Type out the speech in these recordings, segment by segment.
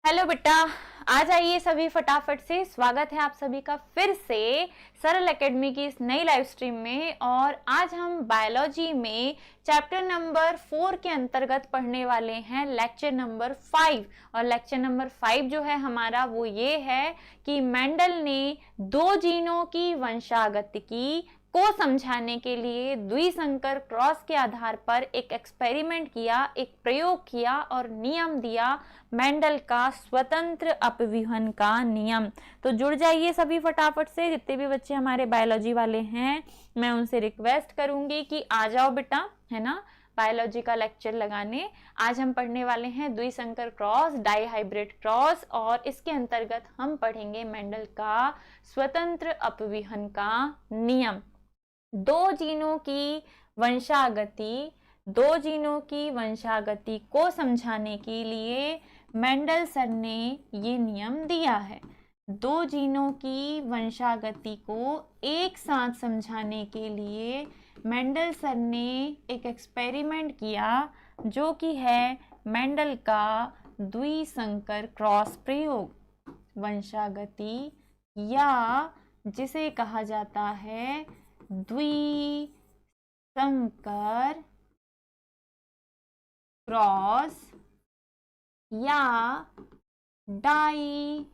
Hello बेटा, आ जाइए सभी फटाफट से। स्वागत है आप सभी का फिर से सरल एकेडमी की इस नई लाइव स्ट्रीम में। और आज हम बायोलॉजी में चैप्टर नंबर 4 के अंतर्गत पढ़ने वाले हैं लेक्चर नंबर 5। और लेक्चर नंबर 5 जो है हमारा वो ये है कि मेंडल ने दो जीनों की वंशागतिकी को समझाने के लिए द्विसंकर क्रॉस के आधार पर एक एक्सपेरिमेंट किया, एक प्रयोग किया और नियम दिया, मेंडल का स्वतंत्र अपव्यूहन का नियम। तो जुड़ जाइए सभी फटाफट से, जितने भी बच्चे हमारे बायोलॉजी वाले हैं मैं उनसे रिक्वेस्ट करूंगी कि आ जाओ बेटा, है ना, बायोलॉजी का लेक्चर लगाने। आज हम पढ़ने वाले हैं द्विसंकर क्रॉस, डाई हाइब्रिड क्रॉस, और इसके अंतर्गत हम पढ़ेंगे मेंडल का स्वतंत्र अपव्यूहन का नियम। दो जीनों की वंशागति को समझाने के लिए मेंडल सर ने ये नियम दिया है। दो जीनों की वंशागति को एक साथ समझाने के लिए मेंडल सर ने एक एक्सपेरिमेंट किया जो कि है मेंडल का द्विसंकर क्रॉस प्रयोग। वंशागति या जिसे कहा जाता है द्विसंकर क्रॉस या डाई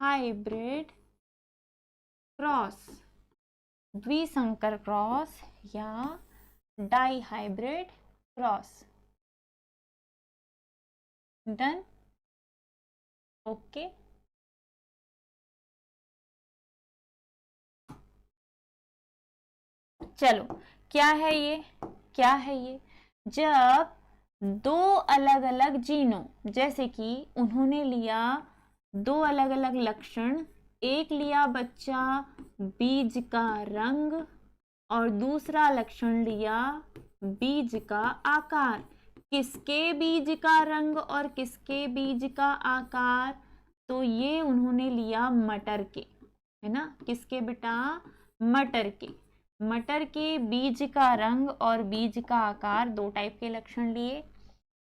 हाइब्रिड क्रॉस। द्विसंकर क्रॉस या dihybrid cross. Done? Okay. चलो, क्या है ये? जब दो अलग अलग जीनों, जैसे कि उन्होंने लिया दो अलग अलग लक्षण, एक लिया बच्चा बीज का रंग और दूसरा लक्षण लिया बीज का आकार। किसके बीज का रंग और किसके बीज का आकार? तो ये उन्होंने लिया मटर के, है ना। किसके बेटा? मटर के बीज का रंग और बीज का आकार, दो टाइप के लक्षण लिए।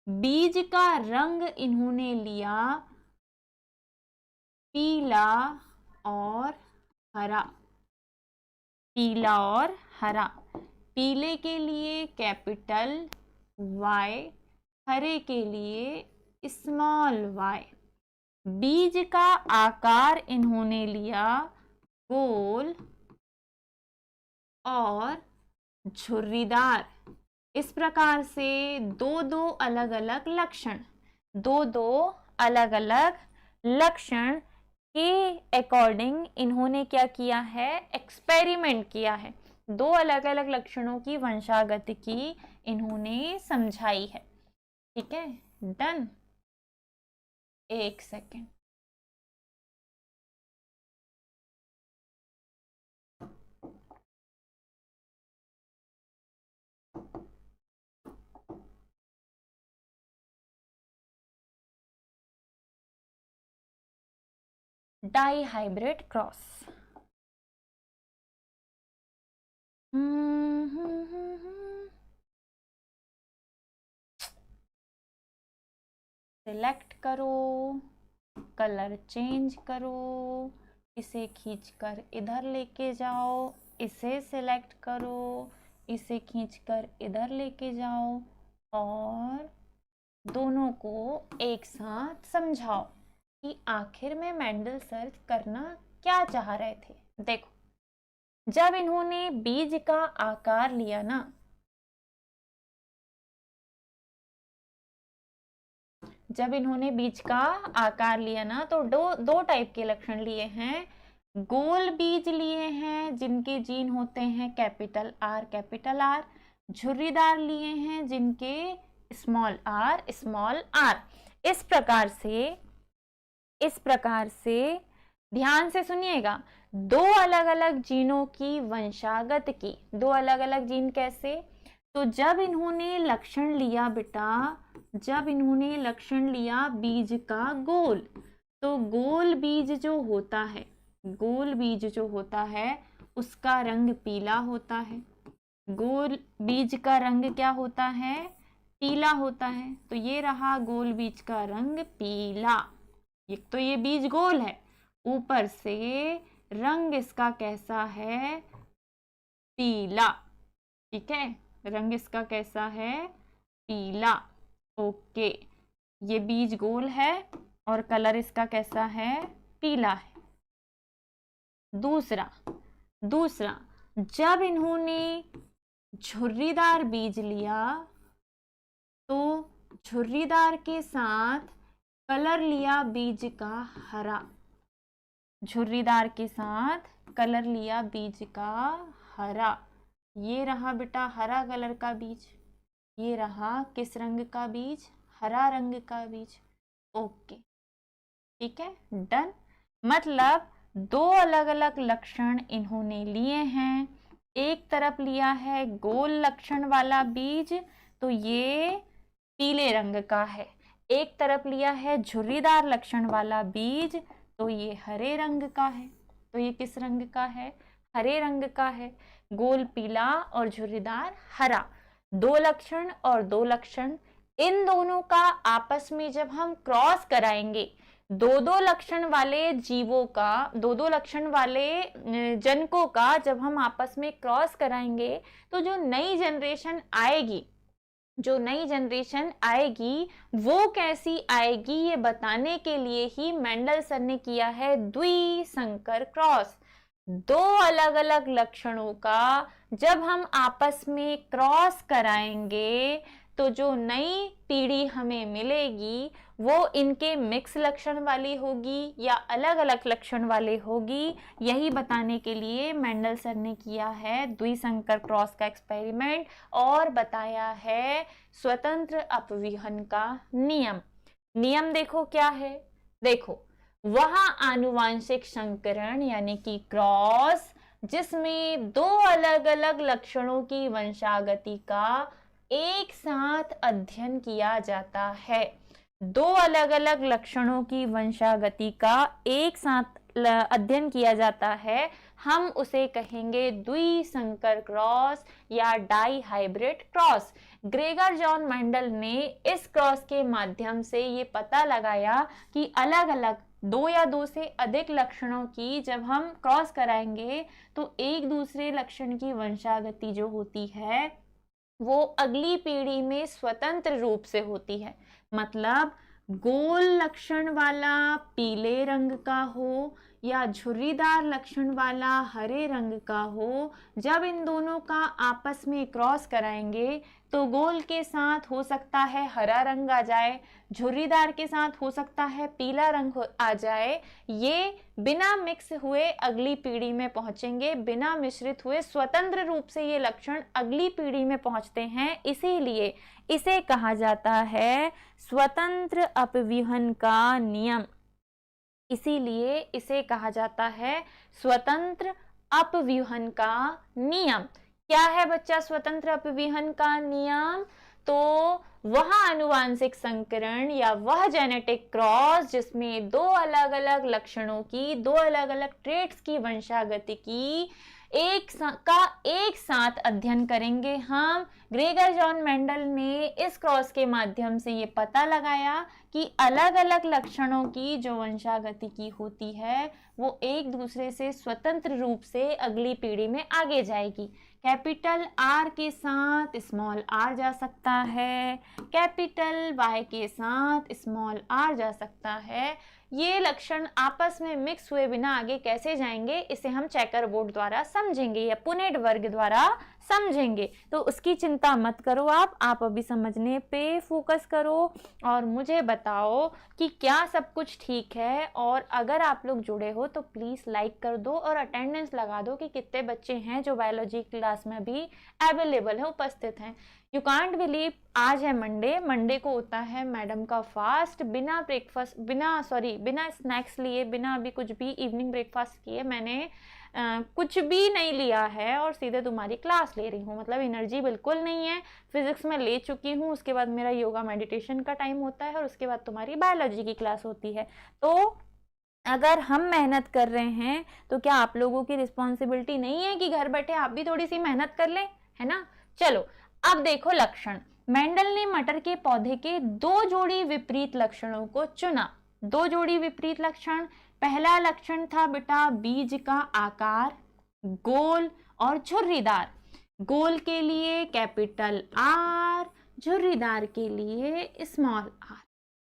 बीज का रंग इन्होंने लिया पीला और हरा। पीले के लिए कैपिटल Y, हरे के लिए स्मॉल y। बीज का आकार इन्होंने लिया गोल और झुर्रीदार। इस प्रकार से दो अलग अलग लक्षण के अकॉर्डिंग इन्होंने क्या किया है? एक्सपेरिमेंट किया है। दो अलग अलग लक्षणों की वंशागतिकी इन्होंने समझाई है। ठीक है, डन। एक second. Dihybrid cross. Select करो, कलर चेंज करो, इसे खींचकर इधर लेके जाओ, इसे सिलेक्ट करो, इसे खींचकर इधर लेके जाओ और दोनों को एक साथ समझाओ कि आखिर में मेंडल सर करना क्या चाह रहे थे। देखो, जब इन्होंने बीज का आकार लिया ना, तो दो टाइप के लक्षण लिए हैं। गोल बीज लिए हैं जिनके जीन होते हैं कैपिटल R। झुर्रीदार लिए हैं जिनके स्मॉल r। इस प्रकार से ध्यान से सुनिएगा, दो अलग अलग जीनों की वंशागत की। दो अलग अलग जीन कैसे? तो जब इन्होंने लक्षण लिया बीज का गोल, तो गोल बीज जो होता है उसका रंग पीला होता है। गोल बीज का रंग क्या होता है? पीला होता है। तो ये रहा गोल बीज का रंग पीला। एक तो ये बीज गोल है, ऊपर से रंग इसका कैसा है, पीला। ठीक है, रंग इसका कैसा है, पीला। ओके, ये बीज गोल है और कलर इसका कैसा है, पीला है। दूसरा जब इन्होंने झुर्रीदार बीज लिया तो झुर्रीदार के साथ कलर लिया बीज का हरा, झुर्रीदार के साथ कलर लिया बीज का हरा। ये रहा बेटा हरा कलर का बीज, ये रहा किस रंग का बीज, हरा रंग का बीज। ओके, ठीक है, डन। मतलब दो अलग अलग लक्षण इन्होंने लिए हैं। एक तरफ लिया है गोल लक्षण वाला बीज, तो ये पीले रंग का है। एक तरफ लिया है झुर्रीदार लक्षण वाला बीज, तो ये हरे रंग का है। तो ये किस रंग का है, हरे रंग का है। गोल पीला और झुर्रीदार हरा, दो लक्षण और दो लक्षण, इन दोनों का आपस में जब हम क्रॉस कराएंगे, दो दो लक्षण वाले जीवों का, दो दो लक्षण वाले जनकों का जब हम आपस में क्रॉस कराएंगे, तो जो नई जनरेशन आएगी, जो नई जनरेशन आएगी वो कैसी आएगी, ये बताने के लिए ही मेंडल सर ने किया है द्विसंकर क्रॉस। दो अलग अलग लक्षणों का जब हम आपस में क्रॉस कराएंगे तो जो नई पीढ़ी हमें मिलेगी वो इनके मिक्स लक्षण वाली होगी या अलग अलग लक्षण वाले होगी। यही बताने के लिए मेंडल सर ने किया है द्विसंकर क्रॉस का एक्सपेरिमेंट और बताया है स्वतंत्र अपविहन का नियम। नियम देखो क्या है, देखो वह आनुवांशिक संकरण यानी कि क्रॉस जिसमें दो अलग अलग लक्षणों की वंशागति का एक साथ अध्ययन किया जाता है। दो अलग अलग लक्षणों की वंशागति का एक साथ अध्ययन किया जाता है, हम उसे कहेंगे द्विसंकर क्रॉस या dihybrid cross. Gregor John Mendel ने इस क्रॉस के माध्यम से ये पता लगाया कि अलग अलग दो या दो से अधिक लक्षणों की जब हम क्रॉस कराएंगे तो एक दूसरे लक्षण की वंशागति जो होती है वो अगली पीढ़ी में स्वतंत्र रूप से होती है। मतलब गोल लक्षण वाला पीले रंग का हो या झुर्रीदार लक्षण वाला हरे रंग का हो, जब इन दोनों का आपस में क्रॉस कराएंगे तो गोल के साथ हो सकता है हरा रंग आ जाए, झुर्रीदार के साथ हो सकता है पीला रंग आ जाए। ये बिना मिक्स हुए अगली पीढ़ी में पहुंचेंगे, बिना मिश्रित हुए स्वतंत्र रूप से ये लक्षण अगली पीढ़ी में पहुंचते हैं। इसीलिए इसे कहा जाता है स्वतंत्र अपविहन का नियम। इसीलिए इसे कहा जाता है स्वतंत्र अपविहन का नियम। क्या है बच्चा स्वतंत्र अपविहन का नियम? तो वह आनुवांशिक संकरण या वह जेनेटिक क्रॉस जिसमें दो अलग अलग लक्षणों की, दो अलग अलग ट्रेट्स की वंशागति की एक साथ अध्ययन करेंगे हम। ग्रेगर जॉन मेंडल ने इस क्रॉस के माध्यम से ये पता लगाया कि अलग अलग लक्षणों की जो वंशागति की होती है वो एक दूसरे से स्वतंत्र रूप से अगली पीढ़ी में आगे जाएगी। कैपिटल आर के साथ स्मॉल आर जा सकता है, कैपिटल वाई के साथ स्मॉल आर जा सकता है। ये लक्षण आपस में मिक्स हुए बिना आगे कैसे जाएंगे इसे हम चेकर बोर्ड द्वारा समझेंगे या पुनेट वर्ग द्वारा समझेंगे। तो उसकी चिंता मत करो, आप अभी समझने पे फोकस करो और मुझे बताओ कि क्या सब कुछ ठीक है। और अगर आप लोग जुड़े हो तो प्लीज़ लाइक कर दो और अटेंडेंस लगा दो कि कितने बच्चे हैं जो बायोलॉजी क्लास में भी अवेलेबल है, उपस्थित हैं। यू कांट बिलीव आज है मंडे को होता है मैडम का फास्ट। बिना ब्रेकफास्ट बिना स्नैक्स लिए, बिना अभी कुछ भी इवनिंग ब्रेकफास्ट किए मैंने कुछ भी नहीं लिया है और सीधे तुम्हारी क्लास ले रही हूँ। मतलब एनर्जी बिल्कुल नहीं है। फिजिक्स में ले चुकी हूँ, उसके बाद मेरा योगा मेडिटेशन का टाइम होता है और उसके बाद तुम्हारी बायोलॉजी की क्लास होती है। तो अगर हम मेहनत कर रहे हैं तो क्या आप लोगों की रिस्पॉन्सिबिलिटी नहीं है कि घर बैठे आप भी थोड़ी सी मेहनत कर लें, है ना? चलो अब देखो लक्षण। मेंडल ने मटर के पौधे के दो जोड़ी विपरीत लक्षणों को चुना। दो जोड़ी विपरीत लक्षण। पहला लक्षण था बेटा बीज का आकार गोल और झुर्रीदार। गोल के लिए कैपिटल आर, झुर्रीदार के लिए स्मॉल आर।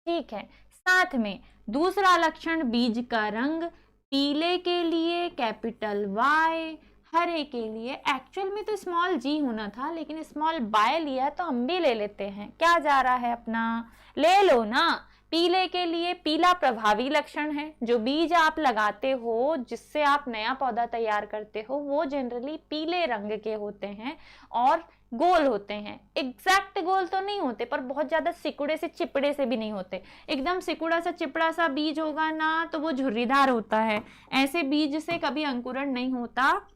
ठीक है। साथ में दूसरा लक्षण बीज का रंग, पीले के लिए कैपिटल वाई, हरे के लिए एक्चुअल में तो स्मॉल जी होना था लेकिन स्मॉल बाय लिया तो हम भी ले लेते हैं। क्या जा रहा है अपना, ले लो ना। पीले के लिए पीला प्रभावी लक्षण है। जो बीज आप लगाते हो, जिससे आप नया पौधा तैयार करते हो, वो जनरली पीले रंग के होते हैं और गोल होते हैं। एग्जैक्ट गोल तो नहीं होते पर बहुत ज्यादा सिकुड़े से चिपड़े से भी नहीं होते। एकदम सिकुड़ा सा चिपड़ा सा बीज होगा ना तो वो झुर्रीदार होता है। ऐसे बीज से कभी अंकुरण नहीं होता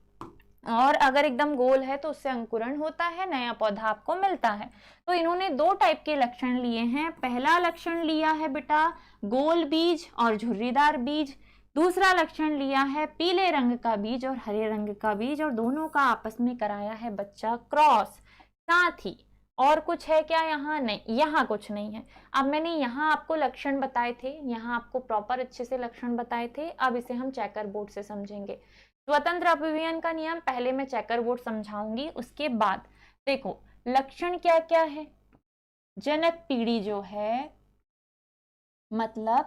और अगर एकदम गोल है तो उससे अंकुरण होता है, नया पौधा आपको मिलता है। तो इन्होंने दो टाइप के लक्षण लिए हैं। पहला लक्षण लिया है बेटा गोल बीज और झुर्रीदार बीज। दूसरा लक्षण लिया है पीले रंग का बीज और हरे रंग का बीज, और दोनों का आपस में कराया है बच्चा क्रॉस। साथ ही और कुछ है क्या यहाँ? नहीं, यहाँ कुछ नहीं है। अब मैंने यहाँ आपको लक्षण बताए थे, यहाँ आपको प्रॉपर अच्छे से लक्षण बताए थे। अब इसे हम चेकर बोर्ड से समझेंगे। स्वतंत्र अपव्ययन का नियम पहले मैं चेकर बोर्ड समझाऊंगी, उसके बाद देखो लक्षण क्या क्या है। जनक पीढ़ी जो है मतलब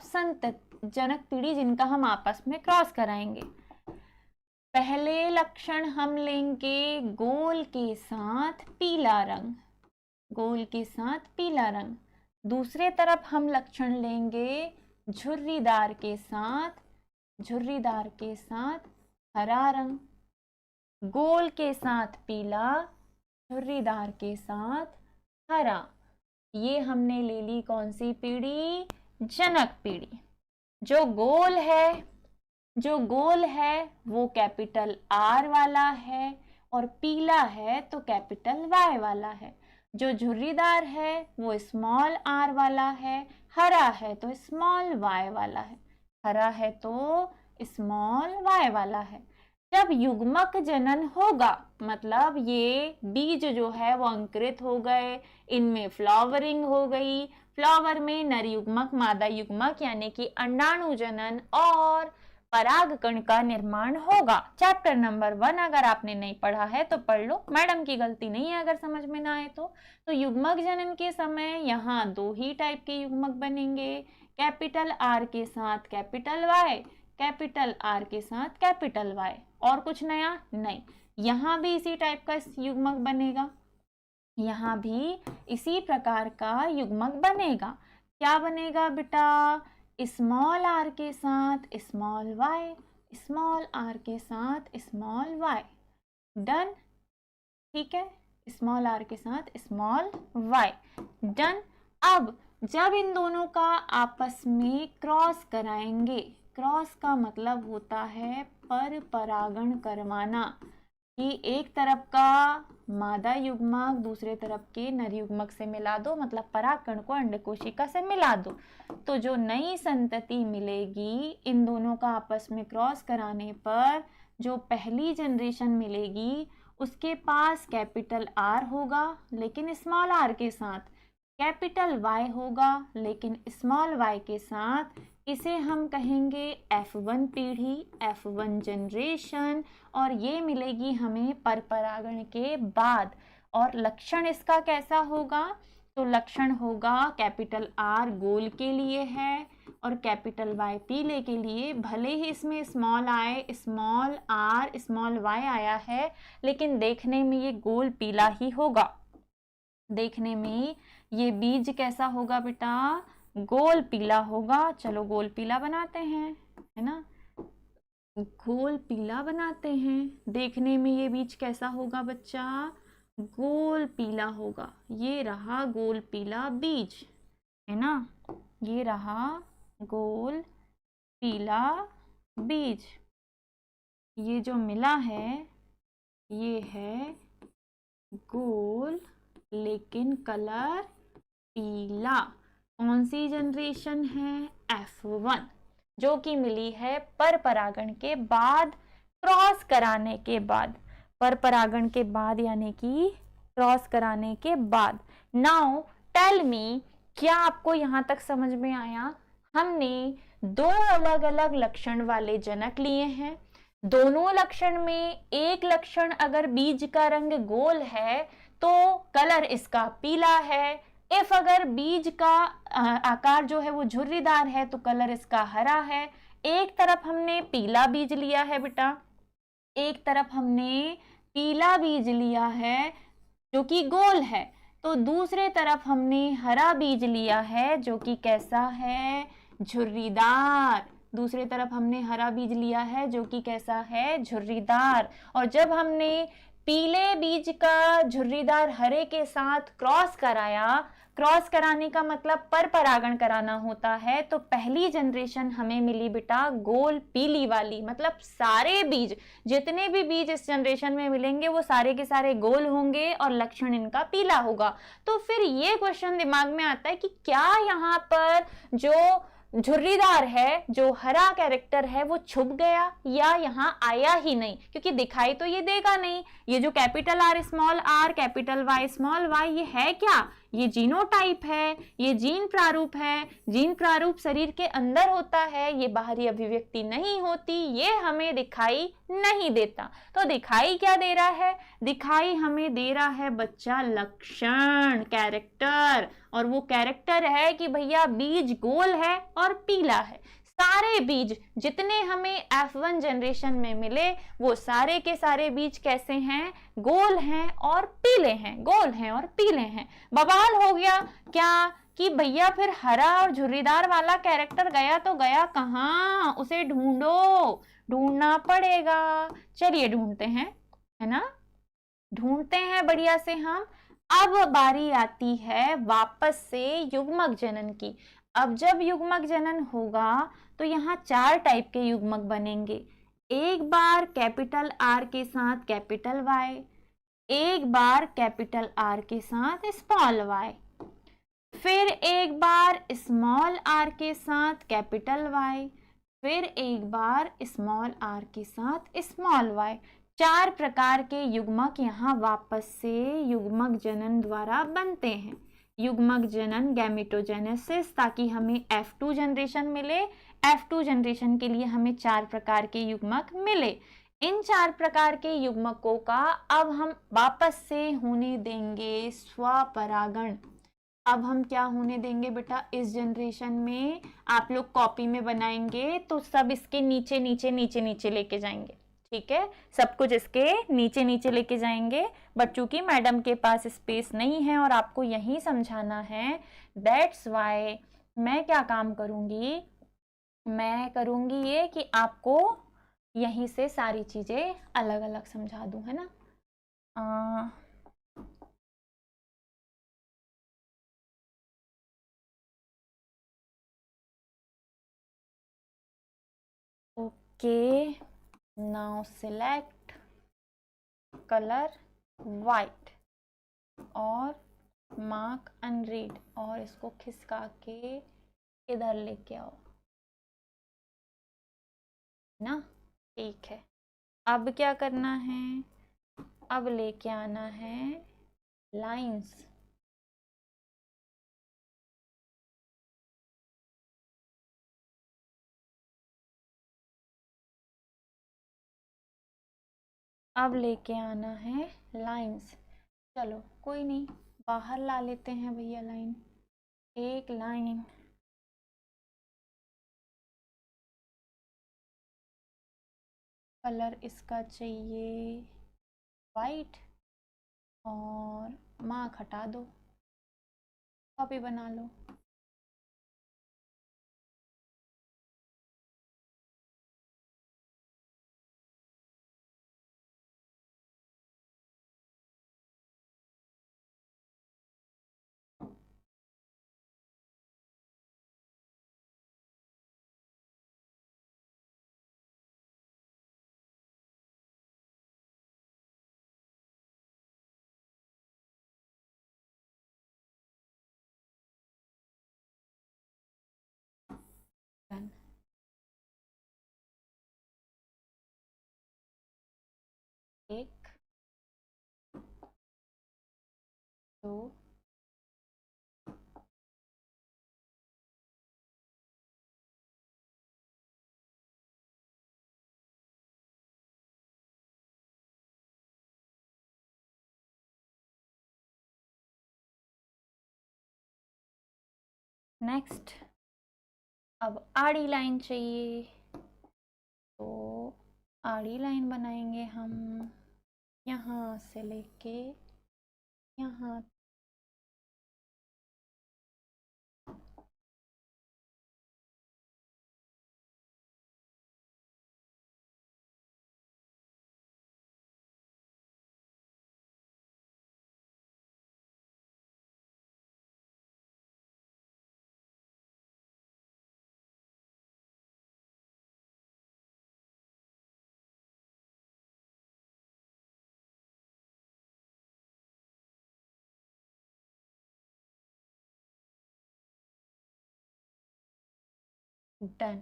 जनक पीढ़ी जिनका हम आपस में क्रॉस कराएंगे। पहले लक्षण हम लेंगे गोल के साथ पीला रंग, गोल के साथ पीला रंग। दूसरे तरफ हम लक्षण लेंगे झुर्रीदार के साथ हरा रंग। गोल के साथ पीला, झुर्रीदार के साथ हरा। ये हमने ले ली कौन सी पीढ़ी? जनक पीढ़ी। जो गोल है वो कैपिटल आर वाला है और पीला है तो कैपिटल वाई वाला है। जो झुर्रीदार है वो स्मॉल आर वाला है, हरा है तो स्मॉल वाई वाला है, हरा है तो स्मॉल वाई वाला है। जब युग्मक जनन होगा मतलब ये बीज जो है वो अंकुरित हो गए, इनमें फ्लावरिंग हो गई, फ्लावर में नर युग्मक मादा युग्मक यानी कि अंडाणु जनन और परागकण का निर्माण होगा। चैप्टर नंबर 1 अगर आपने नहीं पढ़ा है तो पढ़ लो, मैडम की गलती नहीं है अगर समझ में ना आए तो युग्मक जनन के समय यहाँ दो ही टाइप के युग्मक बनेंगे, कैपिटल आर के साथ कैपिटल वाई, कैपिटल आर के साथ कैपिटल वाई। और कुछ नया नहीं। यहाँ भी इसी टाइप का युग्मक बनेगा, यहाँ भी इसी प्रकार का युग्मक बनेगा। क्या बनेगा बेटा? स्मॉल आर के साथ स्मॉल वाई, स्मॉल आर के साथ स्मॉल वाई। डन, ठीक है, स्मॉल आर के साथ स्मॉल वाई। डन। अब जब इन दोनों का आपस में क्रॉस कराएंगे, क्रॉस का मतलब होता है पर परागण करवाना, कि एक तरफ का मादा युग्मक दूसरे तरफ के नर युग्मक से मिला दो, मतलब परागकण को अंडकोशिका से मिला दो। तो जो नई संतति मिलेगी इन दोनों का आपस में क्रॉस कराने पर, जो पहली जनरेशन मिलेगी उसके पास कैपिटल आर होगा लेकिन स्मॉल आर के साथ, कैपिटल वाई होगा लेकिन स्मॉल वाई के साथ। इसे हम कहेंगे F1 पीढ़ी, F1 जनरेशन, और ये मिलेगी हमें परपरागण के बाद। और लक्षण इसका कैसा होगा? तो लक्षण होगा कैपिटल आर गोल के लिए है और कैपिटल वाई पीले के लिए। भले ही इसमें स्मॉल आए, स्मॉल आर स्मॉल वाई आया है, लेकिन देखने में ये गोल पीला ही होगा। देखने में ये बीज कैसा होगा बेटा? गोल पीला होगा। चलो गोल पीला बनाते हैं, है ना, गोल पीला बनाते हैं। देखने में ये बीज कैसा होगा बच्चा? गोल पीला होगा। ये रहा गोल पीला बीज, है ना, ये रहा गोल पीला बीज। ये जो मिला है ये है गोल लेकिन कलर पीला। कौन सी जनरेशन है? F1, जो कि मिली है परपरागण के बाद, क्रॉस कराने के बाद, परपरागण के बाद यानी कि क्रॉस कराने के बाद। नाउ टेल मी, क्या आपको यहाँ तक समझ में आया? हमने दो अलग अलग लक्षण वाले जनक लिए हैं। दोनों लक्षण में एक लक्षण अगर बीज का रंग गोल है तो कलर इसका पीला है। इफ अगर बीज का आकार जो है वो झुर्रीदार है तो कलर इसका हरा है। एक तरफ हमने पीला बीज लिया है बेटा, एक तरफ हमने पीला बीज लिया है जो कि गोल है, तो दूसरे तरफ हमने हरा बीज लिया है जो कि कैसा है, झुर्रीदार। दूसरे तरफ हमने हरा बीज लिया है जो कि कैसा है, झुर्रीदार। और जब हमने पीले बीज का झुर्रीदार हरे के साथ क्रॉस कराया, क्रॉस कराने का मतलब पर परागण कराना होता है, तो पहली जनरेशन हमें मिली बेटा गोल पीली वाली। मतलब सारे बीज, जितने भी बीज इस जनरेशन में मिलेंगे वो सारे के सारे गोल होंगे और लक्षण इनका पीला होगा। तो फिर ये क्वेश्चन दिमाग में आता है कि क्या यहाँ पर जो झुर्रीदार है, जो हरा कैरेक्टर है, वो छुप गया या यहाँ आया ही नहीं, क्योंकि दिखाई तो ये देगा नहीं। ये जो capital R small R capital Y small Y, ये है क्या, ये जीनोटाइप है, ये जीन प्रारूप है। जीन प्रारूप शरीर के अंदर होता है, ये बाहरी अभिव्यक्ति नहीं होती, ये हमें दिखाई नहीं देता। तो दिखाई क्या दे रहा है, दिखाई हमें दे रहा है बच्चा लक्षण, कैरेक्टर। और वो कैरेक्टर है कि भैया बीज गोल है और पीला है। सारे बीज जितने हमें F1 जनरेशन में मिले वो सारे के सारे बीज कैसे हैं, गोल हैं और पीले हैं, गोल हैं और पीले हैं। बवाल हो गया क्या कि भैया फिर हरा और झुर्रीदार वाला कैरेक्टर गया तो गया कहाँ, उसे ढूंढो, ढूंढना पड़ेगा। चलिए ढूंढते हैं, है ना, ढूंढते हैं बढ़िया से हम। अब बारी आती है वापस से युग्मक जनन की। अब जब युग्मक जनन होगा तो यहाँ चार टाइप के युग्मक बनेंगे। एक बार कैपिटल आर के साथ कैपिटल वाई, एक बार कैपिटल आर के साथ स्मॉल वाई, फिर एक बार स्मॉल आर के साथ कैपिटल वाई, फिर एक बार स्मॉल आर के साथ स्मॉल वाई। चार प्रकार के युग्मक यहाँ वापस से युग्मक जनन द्वारा बनते हैं। युग्मक जनन गैमेटोजेनेसिस, ताकि हमें F2 जनरेशन मिले। F2 जनरेशन के लिए हमें चार प्रकार के युग्मक मिले। इन चार प्रकार के युग्मकों का अब हम वापस से होने देंगे स्वपरागण। अब हम क्या होने देंगे बेटा, इस जनरेशन में आप लोग कॉपी में बनाएंगे तो सब इसके नीचे नीचे नीचे नीचे लेके जाएंगे, ठीक है, सब कुछ इसके नीचे नीचे लेके जाएंगे। बट चूंकि मैडम के पास स्पेस नहीं है और आपको यही समझाना है, दैट्स वाई मैं क्या काम करूंगी, मैं करूंगी ये कि आपको यहीं से सारी चीजें अलग अलग समझा दूं, है ना। Okay, now select colour white और मार्क अनरीड, और इसको खिसका के इधर लेके आओ ना, ठीक है। अब क्या करना है, अब लेके आना है लाइंस। अब लेके आना है लाइंस। चलो कोई नहीं, बाहर ला लेते हैं भैया लाइन, एक लाइन कलर इसका चाहिए वाइट और मार्क हटा दो, कॉपी बना लो। एक, दो, नेक्स्ट अब आड़ी लाइन चाहिए, तो आड़ी लाइन बनाएंगे हम यहाँ से लेके यहाँ। डन।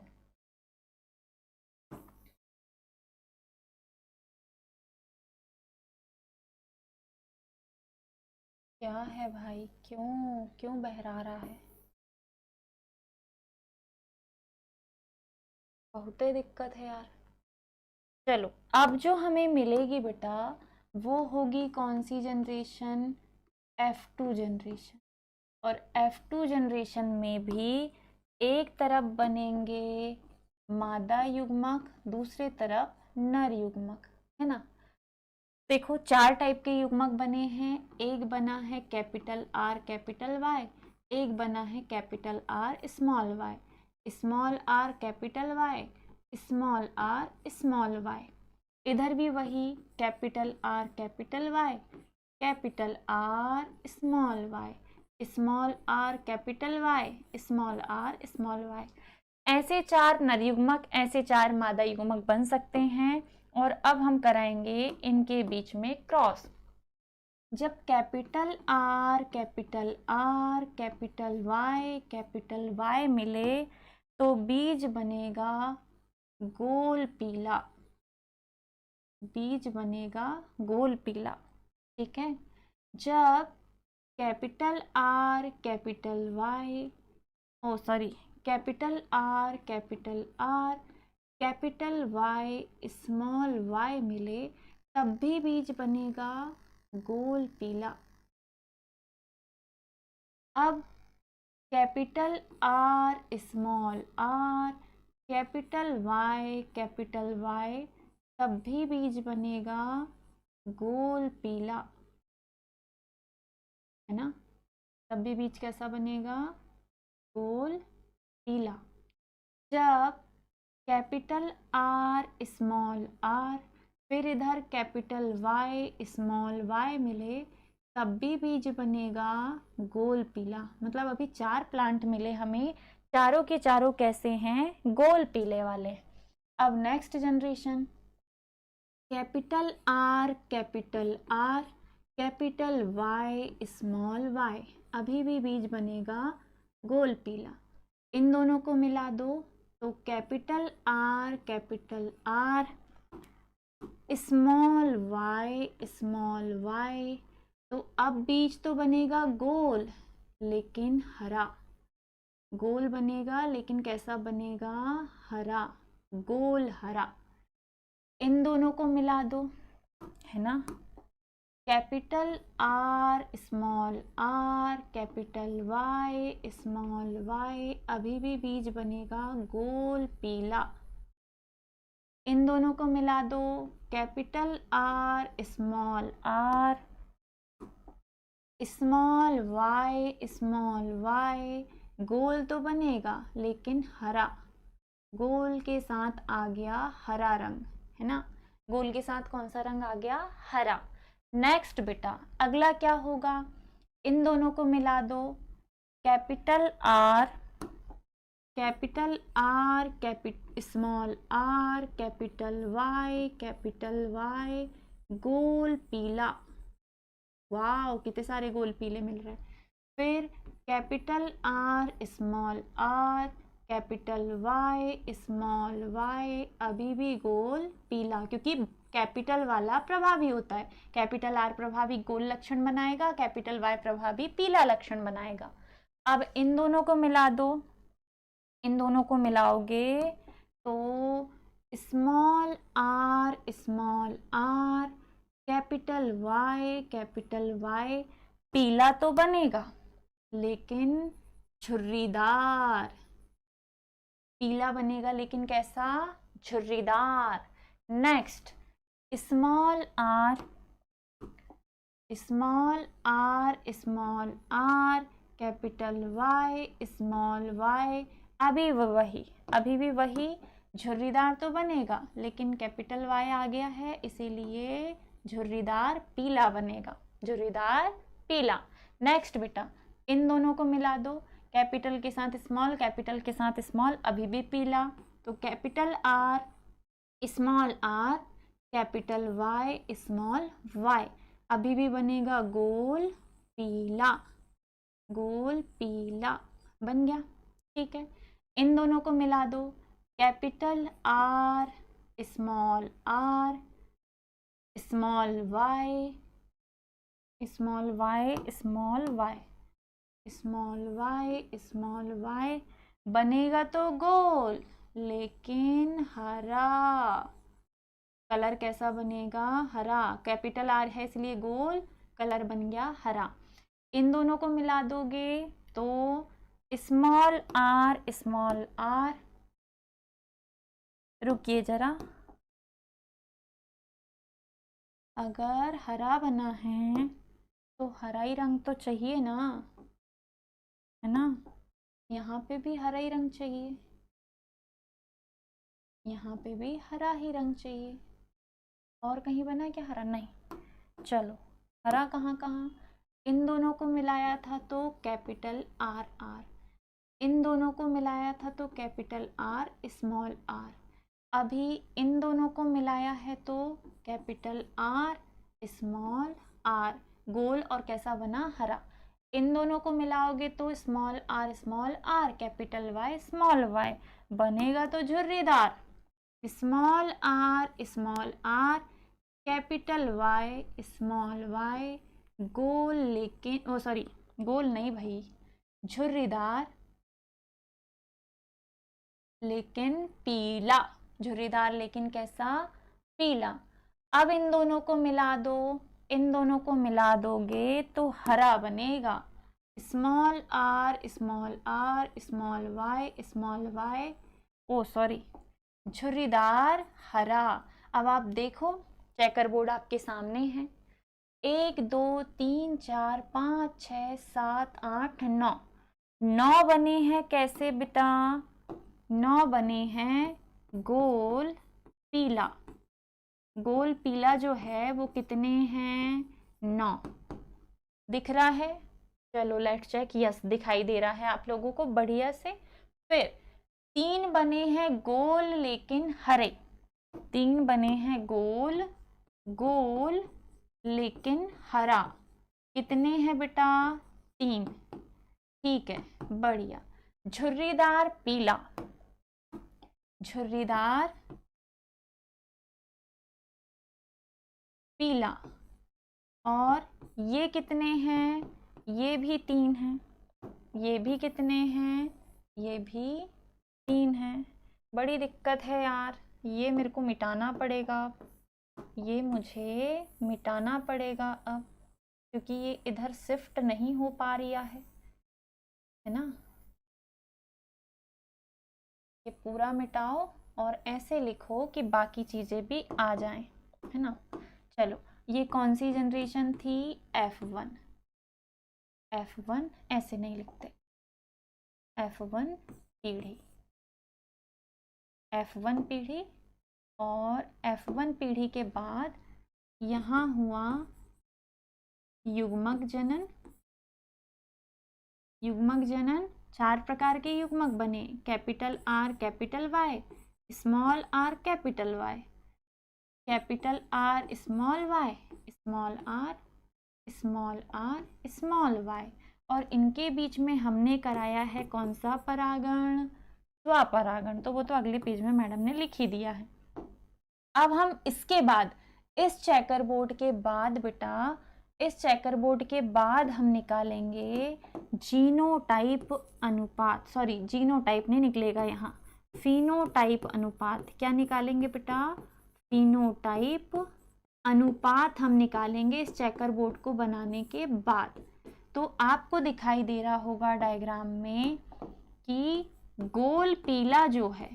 क्या है भाई, क्यों क्यों बहरा रहा है? बहुत ही दिक्कत है यार। चलो अब जो हमें मिलेगी बेटा वो होगी कौन सी जनरेशन? F2 generation. और F2 जनरेशन में भी एक तरफ बनेंगे मादा युग्मक, दूसरे तरफ नर युग्मक, है ना। देखो 4 टाइप के युग्मक बने हैं। एक बना है कैपिटल आर कैपिटल वाई, एक बना है capital R small Y, small R capital Y, small R small Y. इधर भी वही capital R capital Y, capital R small Y, small R capital Y, small R small Y. ऐसे 4 नर युग्मक, ऐसे 4 मादा युग्मक बन सकते हैं। और अब हम कराएंगे इनके बीच में क्रॉस। जब capital R capital R capital Y मिले तो बीज बनेगा गोल पीला, बीज बनेगा गोल पीला, ठीक है। जब कैपिटल आर कैपिटल वाई, ओ sorry, capital R capital Y small Y मिले तब भी बीज बनेगा गोल पीला। अब capital R small R capital Y तब भी बीज बनेगा गोल पीला, है ना। तब भी बीज कैसा बनेगा? गोल पीला। जब कैपिटल आर स्मॉल आर फिर इधर कैपिटल वाई स्मॉल वाई मिले तब भी बीज बनेगा गोल पीला। मतलब अभी 4 प्लांट मिले हमें, चारों के चारों कैसे हैं? गोल पीले वाले। अब next generation capital R capital Y small Y, अभी भी बीज बनेगा गोल पीला। इन दोनों को मिला दो तो कैपिटल आर स्मॉल वाई, तो अब बीज तो बनेगा गोल लेकिन हरा, गोल बनेगा लेकिन कैसा बनेगा? हरा, गोल हरा। इन दोनों को मिला दो, है ना। Capital R capital Y small Y, अभी भी बीज बनेगा गोल पीला। इन दोनों को मिला दो, कैपिटल आर स्मॉल वाई, गोल तो बनेगा लेकिन हरा, गोल के साथ आ गया हरा रंग, है ना। गोल के साथ कौन सा रंग आ गया? हरा। नेक्स्ट बेटा अगला क्या होगा? इन दोनों को मिला दो, capital R small R capital Y गोल पीला। वाह कितने सारे गोल पीले मिल रहे हैं। फिर capital R small R capital Y small Y, अभी भी गोल पीला, क्योंकि कैपिटल वाला प्रभावी होता है। कैपिटल आर प्रभावी गोल लक्षण बनाएगा, कैपिटल वाई प्रभावी पीला लक्षण बनाएगा। अब इन दोनों को मिला दो, इन दोनों को मिलाओगे तो स्मॉल आर कैपिटल वाई पीला तो बनेगा लेकिन झुर्रीदार। पीला बनेगा लेकिन कैसा? झुर्रीदार। Next, small R, small R, small R, capital Y, small Y. अभी भी वही झुर्रीदार तो बनेगा लेकिन कैपिटल वाई आ गया है, इसीलिए झुर्रीदार पीला बनेगा, झुर्रीदार पीला। नेक्स्ट बेटा, इन दोनों को मिला दो, कैपिटल के साथ स्मॉल, कैपिटल के साथ स्मॉल, अभी भी पीला। तो capital R, small R, capital Y, small Y, अभी भी बनेगा गोल पीला, गोल पीला बन गया। ठीक है, इन दोनों को मिला दो, capital R, small R, small Y, small Y, small Y, small Y, small Y, बनेगा तो गोल लेकिन हरा। कलर कैसा बनेगा? हरा। कैपिटल आर है इसलिए गोल, कलर बन गया हरा। इन दोनों को मिला दोगे तो स्मॉल आर, स्मॉल आर, रुकिए जरा, अगर हरा बना है तो हरा ही रंग तो चाहिए ना, है ना? यहाँ पे भी हरा ही रंग चाहिए, यहाँ पे भी हरा ही रंग चाहिए। और कहीं बना क्या हरा? नहीं। चलो, हरा कहाँ कहाँ? इन दोनों को मिलाया था तो कैपिटल आर आर, इन दोनों को मिलाया था तो कैपिटल आर, स्मॉल आर। अभी इन दोनों को मिलाया है तो कैपिटल आर, स्मॉल आर, गोल और कैसा बना? हरा। इन दोनों को मिलाओगे तो small R, capital Y, small Y, बनेगा तो झुर्रीदार। Small R, capital Y, small Y, गोल लेकिन सॉरी, गोल नहीं भाई, झुर्रीदार लेकिन पीला, झुर्रीदार लेकिन कैसा? पीला। अब इन दोनों को मिला दो, इन दोनों को मिला दोगे तो हरा बनेगा। स्मॉल आर, स्मॉल वाई, ओ सॉरी, झुर्रीदार हरा। अब आप देखो, चेकर बोर्ड आपके सामने है। 1 2 3 4 5 6 7 8 9, 9 बने हैं कैसे बेटा? 9 बने हैं गोल पीला। गोल पीला जो है वो कितने हैं? 9। दिख रहा है? चलो लेट चेक। यस, दिखाई दे रहा है आप लोगों को बढ़िया से। फिर 3 बने हैं गोल लेकिन हरे, 3 बने हैं गोल, गोल लेकिन हरा। कितने हैं बेटा? 3। ठीक है, बढ़िया। झुर्रीदार पीला, झुर्रीदार पीला। और ये कितने हैं? ये भी 3 हैं। ये भी कितने हैं? ये भी 3 हैं। बड़ी दिक्कत है यार, ये मेरे को मिटाना पड़ेगा, ये मुझे मिटाना पड़ेगा अब, क्योंकि ये इधर शिफ्ट नहीं हो पा रहा है ना? ये पूरा मिटाओ और ऐसे लिखो कि बाकी चीज़ें भी आ जाएं, है ना? चलो, ये कौन सी जनरेशन थी? F1। F1 ऐसे नहीं लिखते, F1 पीढ़ी, F1 पीढ़ी। और F1 पीढ़ी के बाद यहाँ हुआ युग्मक जनन। युग्मक जनन, 4 प्रकार के युग्मक बने, capital R, capital Y, small R, capital Y, capital R, small Y, small R, small R, small Y. और इनके बीच में हमने कराया है कौन सा परागण? स्वपरागण। तो वो तो अगले पेज में मैडम ने लिख ही दिया है। अब हम इसके बाद, इस चेकर बोर्ड के बाद बेटा, इस चेकर बोर्ड के बाद हम निकालेंगे जीनोटाइप अनुपात। सॉरी, जीनोटाइप नहीं निकलेगा यहाँ, फिनोटाइप अनुपात। क्या निकालेंगे बेटा? फिनोटाइप अनुपात हम निकालेंगे इस चेकर बोर्ड को बनाने के बाद। तो तो आपको दिखाई दे रहा होगा डायग्राम में कि गोल पीला जो है,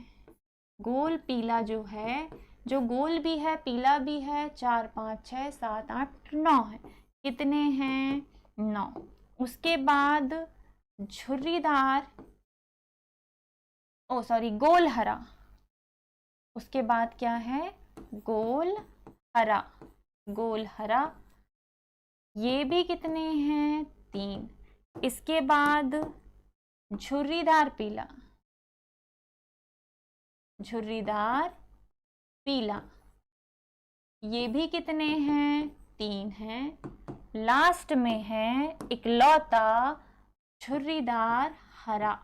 गोल पीला जो है, जो गोल भी है पीला भी है, 4 5 6 7 8 9 है। कितने हैं? 9। उसके बाद झुर्रीदार, गोल हरा। उसके बाद क्या है? गोल हरा, गोल हरा। ये भी कितने हैं? 3। इसके बाद झुर्रीदार पीला, झुर्रीदार पीला। ये भी कितने हैं? 3 हैं। लास्ट में है इकलौता झुर्रीदार हरा,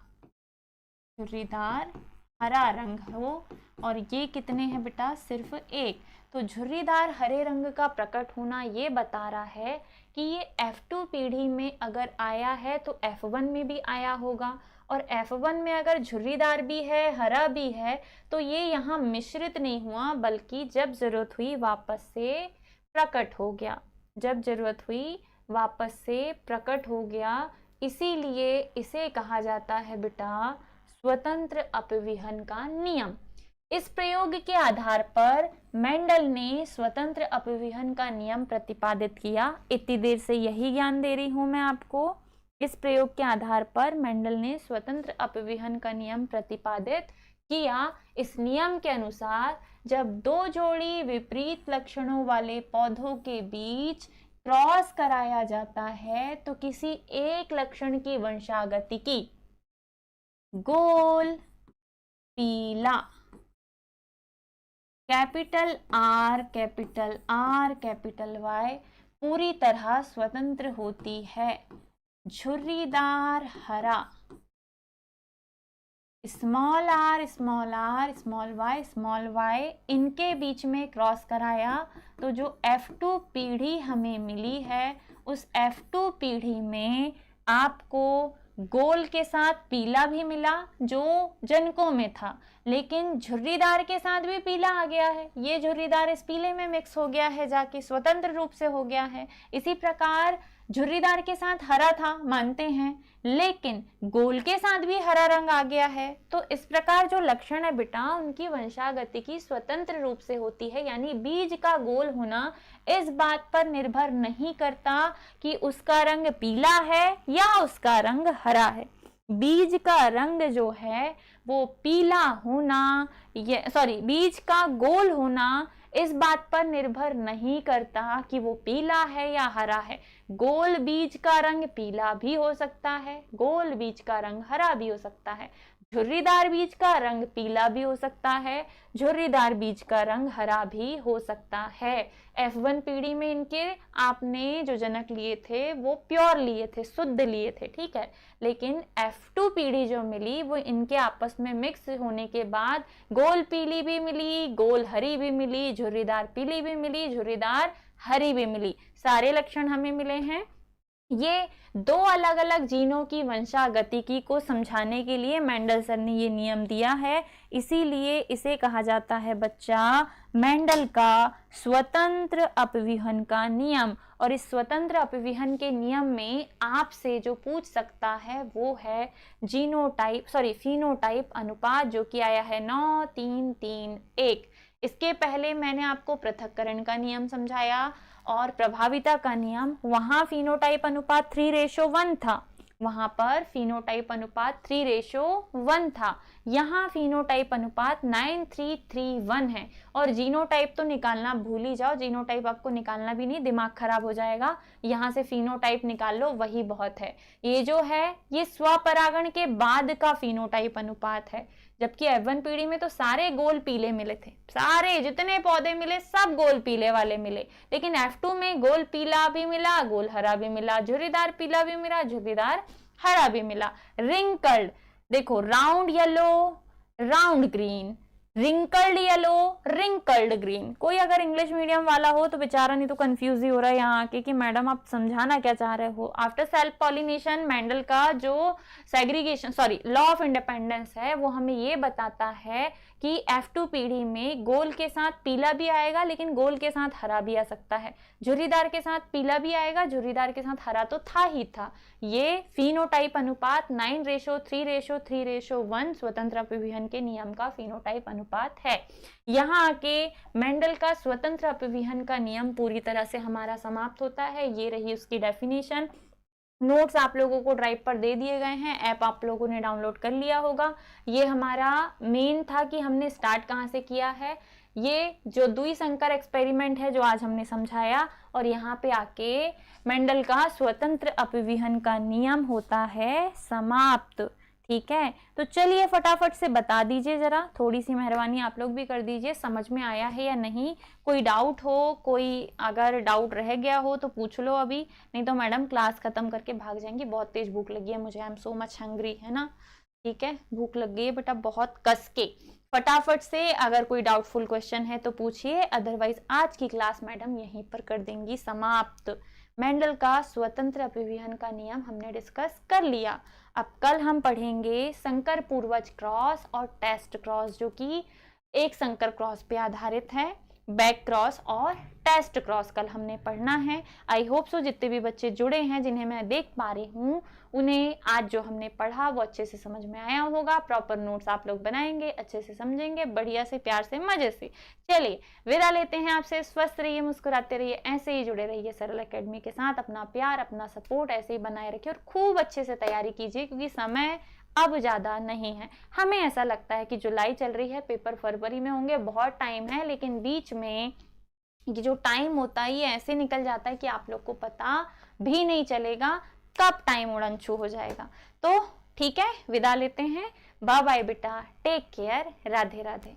झुर्रीदार हरा रंग हो। और ये कितने हैं बेटा? सिर्फ 1। तो झुर्रीदार हरे रंग का प्रकट होना ये बता रहा है कि ये F2 पीढ़ी में अगर आया है तो F1 में भी आया होगा, और F1 में अगर झुर्रीदार भी है हरा भी है तो ये यहाँ मिश्रित नहीं हुआ, बल्कि जब जरूरत हुई वापस से प्रकट हो गया, जब जरूरत हुई वापस से प्रकट हो गया। इसीलिए इसे कहा जाता है बेटा स्वतंत्र अपविहन का नियम। इस प्रयोग के आधार पर मेंडल ने स्वतंत्र अपविहन का नियम प्रतिपादित किया। इतनी देर से यही ज्ञान दे रही हूं मैं आपको। इस प्रयोग के आधार पर मेंडल ने स्वतंत्र अपविहन का नियम प्रतिपादित किया। इस नियम के अनुसार जब 2 जोड़ी विपरीत लक्षणों वाले पौधों के बीच क्रॉस कराया जाता है तो किसी एक लक्षण की वंशागतिकी गोल पीला, capital R capital R capital Y पूरी तरह स्वतंत्र होती है। झुर्रीदार हरा small r small r small y इनके बीच में क्रॉस कराया तो जो F2 पीढ़ी हमें मिली है, उस F2 पीढ़ी में आपको गोल के साथ पीला भी मिला जो जनकों में था, लेकिन झुर्रीदार के साथ भी पीला आ गया है। ये झुर्रीदार इस पीले में मिक्स हो गया है, जाके स्वतंत्र रूप से हो गया है। इसी प्रकार झुर्रीदार के साथ हरा था मानते हैं, लेकिन गोल के साथ भी हरा रंग आ गया है। तो इस प्रकार जो लक्षण है बेटा उनकी वंशागतिकी स्वतंत्र रूप से होती है, यानी बीज का गोल होना इस बात पर निर्भर नहीं करता कि उसका रंग पीला है या उसका रंग हरा है। बीज का रंग जो है वो पीला होना, बीज का गोल होना इस बात पर निर्भर नहीं करता कि वो पीला है या हरा है। गोल बीज का रंग पीला भी हो सकता है, गोल बीज का रंग हरा भी हो सकता है, झुर्रीदार बीज का रंग पीला भी हो सकता है, झुर्रीदार बीज का रंग हरा भी हो सकता है। F1 पीढ़ी में इनके आपने जो जनक लिए थे वो प्योर लिए थे, शुद्ध लिए थे, ठीक है। लेकिन F2 पीढ़ी जो मिली वो इनके आपस में मिक्स होने के बाद गोल पीली भी मिली, गोल हरी भी मिली, झुर्रीदार पीली भी मिली, झुर्रीदार हरी भी मिली। सारे लक्षण हमें मिले हैं। ये 2 अलग अलग जीनों की वंशागतिकी को समझाने के लिए मेंडल सर ने ये नियम दिया है। इसीलिए इसे कहा जाता है बच्चा मेंडल का स्वतंत्र अपविहन का नियम। और इस स्वतंत्र अपविहन के नियम में आपसे जो पूछ सकता है वो है फिनोटाइप अनुपात, जो कि आया है 9 3 3 1। इसके पहले मैंने आपको पृथक्करण का नियम समझाया और प्रभाविता का नियम। वहां फिनोटाइप अनुपात 3:1 था, वहां पर फिनोटाइप अनुपात 3:1 था। यहाँ फिनोटाइप अनुपात 9:3:1 है। और जीनोटाइप तो निकालना भूल ही जाओ, जीनोटाइप आपको निकालना भी नहीं, दिमाग खराब हो जाएगा। यहाँ से फिनोटाइप निकाल लो, वही बहुत है। ये जो है ये स्वपरागण के बाद का फिनोटाइप अनुपात है, जबकि F1 पीढ़ी में तो सारे गोल पीले मिले थे, सारे जितने पौधे मिले सब गोल पीले वाले मिले। लेकिन F2 में गोल पीला भी मिला, गोल हरा भी मिला, झुर्रीदार पीला भी मिला, झुर्रीदार हरा भी मिला। रिंकल्ड देखो, round yellow, round green, wrinkled yellow, wrinkled green. कोई अगर इंग्लिश मीडियम वाला हो तो बेचारा नहीं तो कंफ्यूज ही हो रहा है यहाँ आके कि मैडम आप समझाना क्या चाह रहे हो। आफ्टर सेल्फ पॉलिनेशन मेंडल का जो सेग्रीगेशन लॉ ऑफ इंडिपेंडेंस है वो हमें ये बताता है कि F2 पीढ़ी में गोल के साथ पीला भी आएगा लेकिन गोल के साथ हरा भी आ सकता है, झुर्रीदार के साथ पीला भी आएगा, झुर्रीदार के साथ हरा तो था ही था। ये फिनोटाइप अनुपात 9:3:3:1 स्वतंत्र अपविहन के नियम का फिनोटाइप अनुपात है। यहाँ आके मेंडल का स्वतंत्र अपविहन का नियम पूरी तरह से हमारा समाप्त होता है। ये रही उसकी डेफिनेशन। नोट्स आप लोगों को ड्राइव पर दे दिए गए हैं, ऐप आप लोगों ने डाउनलोड कर लिया होगा। ये हमारा मेन था कि हमने स्टार्ट कहाँ से किया है। ये जो द्विसंकर एक्सपेरिमेंट है जो आज हमने समझाया, और यहाँ पे आके मेंडल का स्वतंत्र अपविहन का नियम होता है समाप्त। ठीक है, तो चलिए फटाफट से बता दीजिए जरा, थोड़ी सी मेहरबानी आप लोग भी कर दीजिए, समझ में आया है या नहीं। कोई डाउट हो, कोई अगर डाउट रह गया हो तो पूछ लो अभी, नहीं तो मैडम क्लास खत्म करके भाग जाएंगी। बहुत तेज भूख लगी है मुझे, I am so much hungry, है ना। ठीक है, भूख लग गई है बेटा बहुत कस के। फटाफट से अगर कोई डाउटफुल क्वेश्चन है तो पूछिए, अदरवाइज आज की क्लास मैडम यहीं पर कर देंगी समाप्त। मेंडल का स्वतंत्र अपविहन का नियम हमने डिस्कस कर लिया। अब कल हम पढ़ेंगे संकर पूर्वज क्रॉस और टेस्ट क्रॉस, जो कि एक संकर क्रॉस पे आधारित है। बैक क्रॉस और टेस्ट क्रॉस कल हमने पढ़ना है। आई होप सो जितने भी बच्चे जुड़े हैं जिन्हें मैं देख पा रही हूँ उन्हें आज जो हमने पढ़ा वो अच्छे से समझ में आया होगा। प्रॉपर नोट्स आप लोग बनाएंगे, अच्छे से समझेंगे, बढ़िया से, प्यार से, मजे से। चलिए विदा लेते हैं आपसे। स्वस्थ रहिए, मुस्कुराते रहिए, ऐसे ही जुड़े रहिए सरल एकेडमी के साथ। अपना प्यार, अपना सपोर्ट ऐसे ही बनाए रखिए और खूब अच्छे से तैयारी कीजिए, क्योंकि समय अब ज्यादा नहीं है। हमें ऐसा लगता है कि जुलाई चल रही है, पेपर फरवरी में होंगे, बहुत टाइम है, लेकिन बीच में ये जो टाइम होता है ये ऐसे निकल जाता है कि आप लोग को पता भी नहीं चलेगा कब टाइम उड़न छू हो जाएगा। तो ठीक है, विदा लेते हैं। बाय बाय बेटा, टेक केयर, राधे राधे।